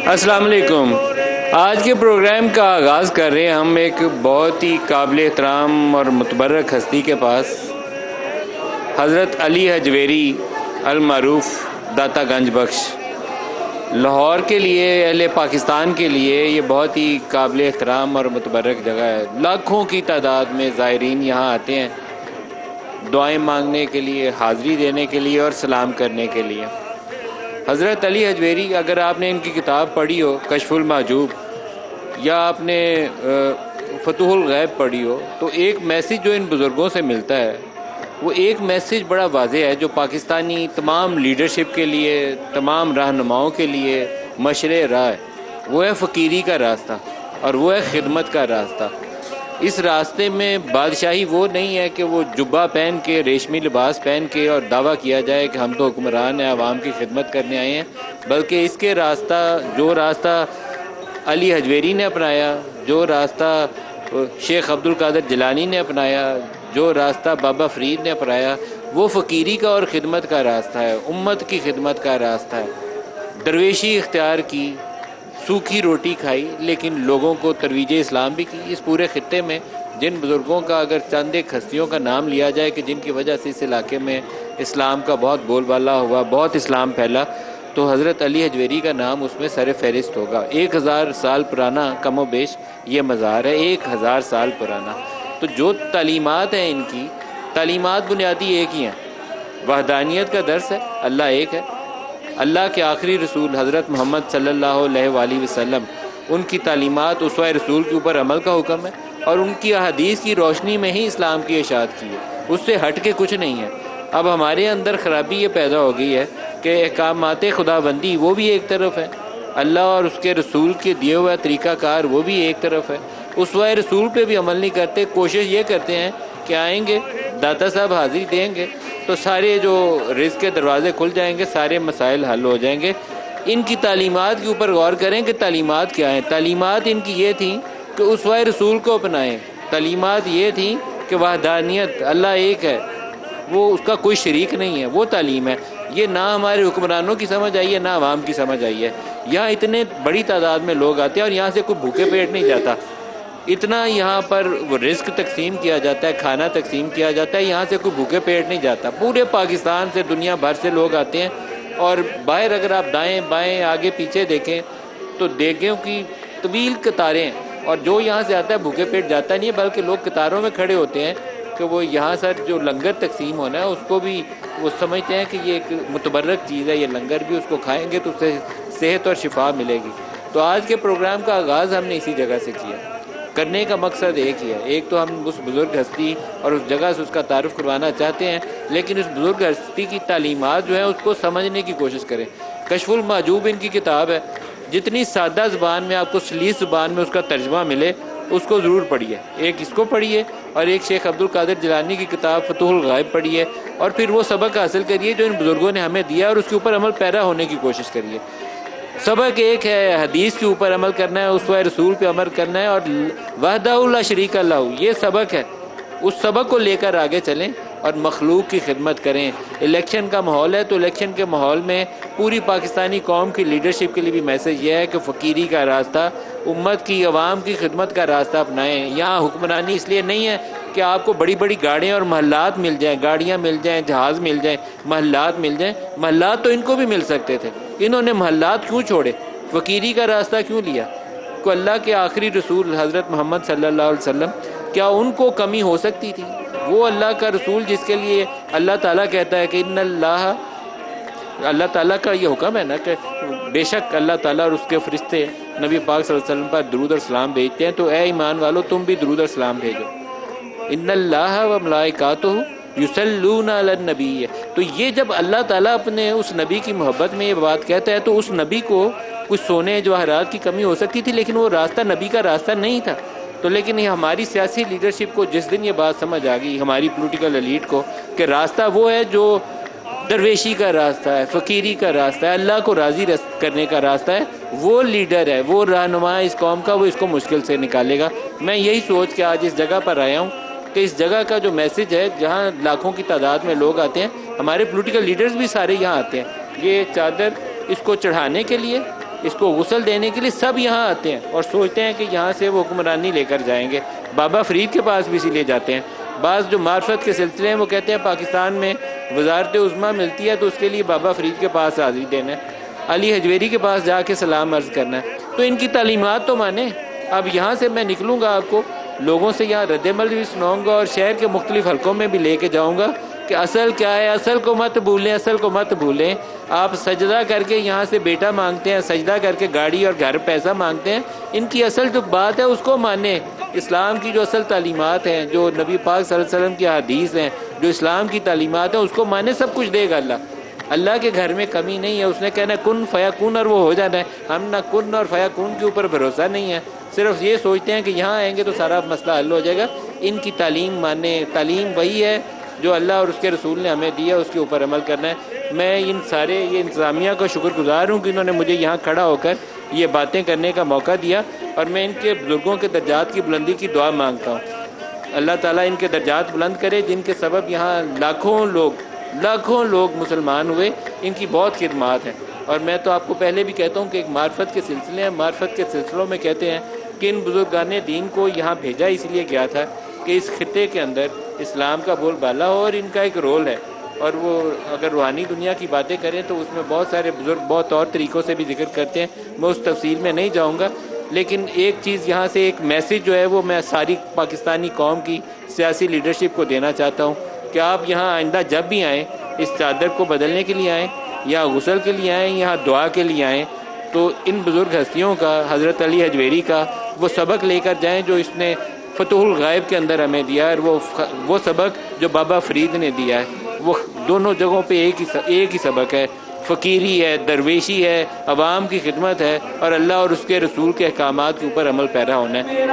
السلام علیکم۔ آج کے پروگرام کا آغاز کر رہے ہیں ہم ایک بہت ہی قابل احترام اور متبرک ہستی کے پاس، حضرت علی حجویری المعروف داتا گنج بخش۔ لاہور کے لیے، اہل پاکستان کے لیے یہ بہت ہی قابل احترام اور متبرک جگہ ہے۔ لاکھوں کی تعداد میں زائرین یہاں آتے ہیں دعائیں مانگنے کے لیے، حاضری دینے کے لیے اور سلام کرنے کے لیے۔ حضرت علی حجویری، اگر آپ نے ان کی کتاب پڑھی ہو کشف المحجوب یا آپ نے فتوح الغیب پڑھی ہو، تو ایک میسیج جو ان بزرگوں سے ملتا ہے وہ ایک میسیج بڑا واضح ہے جو پاکستانی تمام لیڈرشپ کے لیے، تمام رہنماؤں کے لیے مشرع راہ ہے۔ وہ ہے فقیری کا راستہ اور وہ ہے خدمت کا راستہ۔ اس راستے میں بادشاہی وہ نہیں ہے کہ وہ جبہ پہن کے، ریشمی لباس پہن کے اور دعویٰ کیا جائے کہ ہم تو حکمران ہیں، عوام کی خدمت کرنے آئے ہیں، بلکہ اس کے جو راستہ علی حجویری نے اپنایا، جو راستہ شیخ عبد القادر جیلانی نے اپنایا، جو راستہ بابا فرید نے اپنایا، وہ فقیری کا اور خدمت کا راستہ ہے، امت کی خدمت کا راستہ ہے۔ درویشی اختیار کی، سوکھی روٹی کھائی، لیکن لوگوں کو ترویج اسلام بھی کی۔ اس پورے خطے میں جن بزرگوں کا اگر چند ایک ہستیوں کا نام لیا جائے کہ جن کی وجہ سے اس علاقے میں اسلام کا بہت بول بالا ہوا، بہت اسلام پھیلا، تو حضرت علی حجویری کا نام اس میں سر فہرست ہوگا۔ 1000 سال پرانا کم و بیش یہ مزار ہے، 1000 سال پرانا۔ تو جو تعلیمات ہیں ان کی، تعلیمات بنیادی ایک ہی ہیں۔ وحدانیت کا درس ہے، اللہ ایک ہے۔ اللہ کے آخری رسول حضرت محمد صلی اللہ علیہ وآلہ وسلم، ان کی تعلیمات اسوہ رسول کے اوپر عمل کا حکم ہے، اور ان کی احادیث کی روشنی میں ہی اسلام کی اشاعت کی ہے، اس سے ہٹ کے کچھ نہیں ہے۔ اب ہمارے اندر خرابی یہ پیدا ہو گئی ہے کہ احکامات خدا بندی وہ بھی ایک طرف ہے، اللہ اور اس کے رسول کے دیے ہوا طریقہ کار وہ بھی ایک طرف ہے، اسوہ رسول پہ بھی عمل نہیں کرتے۔ کوشش یہ کرتے ہیں کہ آئیں گے داتا صاحب حاضری دیں گے تو سارے جو رزق کے دروازے کھل جائیں گے، سارے مسائل حل ہو جائیں گے۔ ان کی تعلیمات کے اوپر غور کریں کہ تعلیمات کیا ہیں۔ تعلیمات ان کی یہ تھیں کہ اسوہ رسول کو اپنائیں، تعلیمات یہ تھیں کہ وحدانیت، اللہ ایک ہے، وہ اس کا کوئی شریک نہیں ہے، وہ تعلیم ہے۔ یہ نہ ہمارے حکمرانوں کی سمجھ آئی ہے، نہ عوام کی سمجھ آئی ہے۔ یہاں اتنے بڑی تعداد میں لوگ آتے ہیں اور یہاں سے کوئی بھوکے پیٹ نہیں جاتا۔ اتنا یہاں پر رزق تقسیم کیا جاتا ہے، کھانا تقسیم کیا جاتا ہے، یہاں سے کوئی بھوکے پیٹ نہیں جاتا۔ پورے پاکستان سے، دنیا بھر سے لوگ آتے ہیں، اور باہر اگر آپ دائیں بائیں آگے پیچھے دیکھیں تو دیگوں کی طویل قطاریں ہیں، اور جو یہاں سے آتا ہے بھوکے پیٹ جاتا نہیں ہے، بلکہ لوگ قطاروں میں کھڑے ہوتے ہیں کہ وہ یہاں سے جو لنگر تقسیم ہونا ہے اس کو بھی وہ سمجھتے ہیں کہ یہ ایک متبرک چیز ہے، یہ لنگر بھی اس کو کھائیں گے تو اس سے صحت اور شفا ملے گی۔ تو آج کے پروگرام کا آغاز ہم نے اسی جگہ سے کیا۔ کرنے کا مقصد ایک ہی ہے، ایک تو ہم اس بزرگ ہستی اور اس جگہ سے اس کا تعارف کروانا چاہتے ہیں، لیکن اس بزرگ ہستی کی تعلیمات جو ہیں اس کو سمجھنے کی کوشش کریں۔ کشف المحجوب ان کی کتاب ہے، جتنی سادہ زبان میں آپ کو سلیس زبان میں اس کا ترجمہ ملے اس کو ضرور پڑھیے۔ ایک اس کو پڑھیے اور ایک شیخ عبد القادر جیلانی کی کتاب فتوح الغیب پڑھیے، اور پھر وہ سبق حاصل کریے جو ان بزرگوں نے ہمیں دیا، اور اس کے اوپر عمل پیرا ہونے کی کوشش کریے۔ سبق ایک ہے، حدیث کے اوپر عمل کرنا ہے، اسوہ رسول پہ عمل کرنا ہے، اور وحدہ لا شریک اللہ، یہ سبق ہے۔ اس سبق کو لے کر آگے چلیں اور مخلوق کی خدمت کریں۔ الیکشن کا ماحول ہے تو الیکشن کے ماحول میں پوری پاکستانی قوم کی لیڈرشپ کے لیے بھی میسج یہ ہے کہ فقیری کا راستہ، امت کی، عوام کی خدمت کا راستہ اپنائیں۔ یہاں حکمرانی اس لیے نہیں ہے کہ آپ کو بڑی بڑی گاڑیاں اور محلات مل جائیں، گاڑیاں مل جائیں، جہاز مل جائیں، محلات مل جائیں۔ محلات تو ان کو بھی مل سکتے تھے، انہوں نے محلات کیوں چھوڑے؟ فقیری کا راستہ کیوں لیا؟ کو اللہ کے آخری رسول حضرت محمد صلی اللہ علیہ وسلم، کیا ان کو کمی ہو سکتی تھی؟ وہ اللہ کا رسول جس کے لیے اللہ تعالیٰ کہتا ہے کہ اللہ تعالیٰ کا یہ حکم ہے نا کہ بے شک اللہ تعالیٰ اور اس کے فرشتے نبی پاک صلی اللہ علیہ وسلم پر درود اور سلام بھیجتے ہیں، تو اے ایمان والو تم بھی درود اور سلام بھیجو۔ ان اللہ و ملائکاتہ یصلون علی النبی، تو یہ جب اللہ تعالیٰ اپنے اس نبی کی محبت میں یہ بات کہتا ہے تو اس نبی کو کچھ سونے جواہرات کی کمی ہو سکتی تھی، لیکن وہ راستہ نبی کا راستہ نہیں تھا۔ تو لیکن یہ ہماری سیاسی لیڈرشپ کو جس دن یہ بات سمجھ آ گئی، ہماری پولیٹیکل ایلیٹ کو، کہ راستہ وہ ہے جو درویشی کا راستہ ہے، فقیری کا راستہ ہے، اللہ کو راضی کرنے کا راستہ ہے، وہ لیڈر ہے، وہ رہنما اس قوم کا، وہ اس کو مشکل سے نکالے گا۔ میں یہی سوچ کے آج اس جگہ پر آیا ہوں کہ اس جگہ کا جو میسج ہے، جہاں لاکھوں کی تعداد میں لوگ آتے ہیں، ہمارے پولیٹیکل لیڈرز بھی سارے یہاں آتے ہیں، یہ چادر اس کو چڑھانے کے لیے، اس کو غسل دینے کے لیے سب یہاں آتے ہیں اور سوچتے ہیں کہ یہاں سے وہ حکمرانی لے کر جائیں گے. بابا فرید کے پاس بھی اسی لیے جاتے ہیں. بعض جو معرفت کے سلسلے ہیں وہ کہتے ہیں پاکستان میں وزارت عظمیٰ ملتی ہے تو اس کے لیے بابا فرید کے پاس حاضری دینا ہے, علی حجویری کے پاس جا کے سلام عرض کرنا ہے. تو ان کی تعلیمات تو مانیں. اب یہاں سے میں نکلوں گا, آپ کو لوگوں سے یہاں رد عمل بھی سناؤں گا اور شہر کے مختلف حلقوں میں بھی لے کے جاؤں گا کہ اصل کیا ہے. اصل کو مت بھولیں, اصل کو مت بھولیں. آپ سجدہ کر کے یہاں سے بیٹا مانگتے ہیں, سجدہ کر کے گاڑی اور گھر پیسہ مانگتے ہیں. ان کی اصل جو بات ہے اس کو مانیں. اسلام کی جو اصل تعلیمات ہیں, جو نبی پاک صلی اللہ علیہ وسلم کی حدیث ہیں, جو اسلام کی تعلیمات ہیں, اس کو مانیں. سب کچھ دے گا اللہ. اللہ کے گھر میں کمی نہیں ہے. اس نے کہنا کن فیکون اور وہ ہو جانا ہے. ہم نہ کن اور فیکون کے اوپر بھروسہ نہیں ہے, صرف یہ سوچتے ہیں کہ یہاں آئیں گے تو سارا مسئلہ حل ہو جائے گا. ان کی تعلیم مانیں. تعلیم وہی ہے جو اللہ اور اس کے رسول نے ہمیں دیا, اس کے اوپر عمل کرنا ہے. میں ان سارے یہ انتظامیہ کا شکر گزار ہوں کہ انہوں نے مجھے یہاں کھڑا ہو کر یہ باتیں کرنے کا موقع دیا, اور میں ان کے بزرگوں کے درجات کی بلندی کی دعا مانگتا ہوں. اللہ تعالیٰ ان کے درجات بلند کرے, جن کے سبب یہاں لاکھوں لوگ مسلمان ہوئے. ان کی بہت خدمات ہیں. اور میں تو آپ کو پہلے بھی کہتا ہوں کہ ایک معرفت کے سلسلے ہیں. معرفت کے سلسلوں میں کہتے ہیں کہ ان بزرگان دین کو یہاں بھیجا اس لیے گیا تھا کہ اس خطے کے اندر اسلام کا بول بالا ہو, اور ان کا ایک رول ہے. اور وہ اگر روحانی دنیا کی باتیں کریں تو اس میں بہت سارے بزرگ بہت اور طریقوں سے بھی ذکر کرتے ہیں. میں اس تفصیل میں نہیں جاؤں گا, لیکن ایک چیز یہاں سے ایک میسیج جو ہے وہ میں ساری پاکستانی قوم کی سیاسی لیڈرشپ کو دینا چاہتا ہوں کہ آپ یہاں آئندہ جب بھی آئیں اس چادر کو بدلنے کے لیے آئیں, یا غسل کے لیے آئیں, یا دعا کے لیے آئیں, تو ان بزرگ ہستیوں کا, حضرت علی حجویری کا وہ سبق لے کر جائیں جو اس نے فتح الغائب کے اندر ہمیں دیا ہے, اور وہ سبق جو بابا فرید نے دیا ہے. وہ دونوں جگہوں پہ ایک ہی سبق ہے. فقیری ہے, درویشی ہے, عوام کی خدمت ہے, اور اللہ اور اس کے رسول کے احکامات کے اوپر عمل پیرا ہونا ہے.